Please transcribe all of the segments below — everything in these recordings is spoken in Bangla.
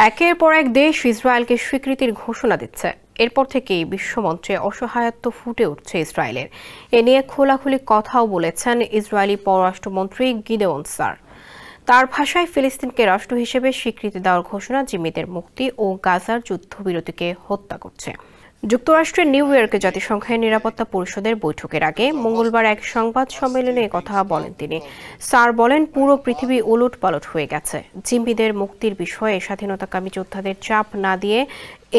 একের পর এক দেশ ইসরায়েলকে স্বীকৃতির ঘোষণা দিচ্ছে। এরপর থেকেই বিশ্বমঞ্চে অসহায়ত্ব ফুটে উঠছে ইসরায়েলের। এ নিয়ে খোলাখুলি কথাও বলেছেন ইসরায়েলি পররাষ্ট্রমন্ত্রী গিদেওন স্যার। তার ভাষায়, ফিলিস্তিনকে রাষ্ট্র হিসেবে স্বীকৃতি দেওয়ার ঘোষণা জিম্মিদের মুক্তি ও গাজার যুদ্ধবিরতিকে হত্যা করছে। যুক্তরাষ্ট্রের নিউ ইয়র্কে জাতিসংঘের নিরাপত্তা পরিষদের বৈঠকের আগে মঙ্গলবার এক সংবাদ সম্মেলনে কথা বলেন তিনি। স্যার বলেন, পুরো পৃথিবী ওলটপালট হয়ে গেছে। জিম্মিদের মুক্তির বিষয়ে স্বাধীনতাকামী যোদ্ধাদের চাপ না দিয়ে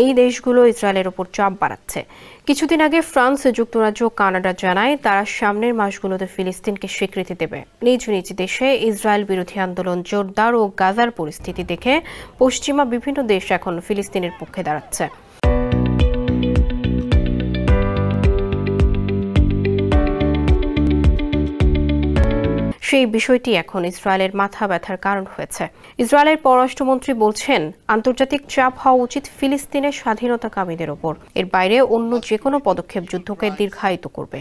এই দেশগুলো ইসরায়েলের ওপর চাপ বাড়াচ্ছে। কিছুদিন আগে ফ্রান্স, যুক্তরাজ্য ও কানাডা জানায় তারা সামনের মাসগুলোতে ফিলিস্তিনকে স্বীকৃতি দেবে। নিজ নিজ দেশে ইসরায়েল বিরোধী আন্দোলন জোরদার ও গাজার পরিস্থিতি দেখে পশ্চিমা বিভিন্ন দেশ এখন ফিলিস্তিনের পক্ষে দাঁড়াচ্ছে। সেই বিষয়টি এখন ইসরায়েলের মাথা ব্যথার কারণ হয়েছে। ইসরায়েলের পররাষ্ট্রমন্ত্রী বলছেন, আন্তর্জাতিক চাপ হওয়া উচিত ফিলিস্তিনের স্বাধীনতাকামীদের ওপর। এর বাইরে অন্য যে কোনো পদক্ষেপ যুদ্ধকে দীর্ঘায়িত করবে।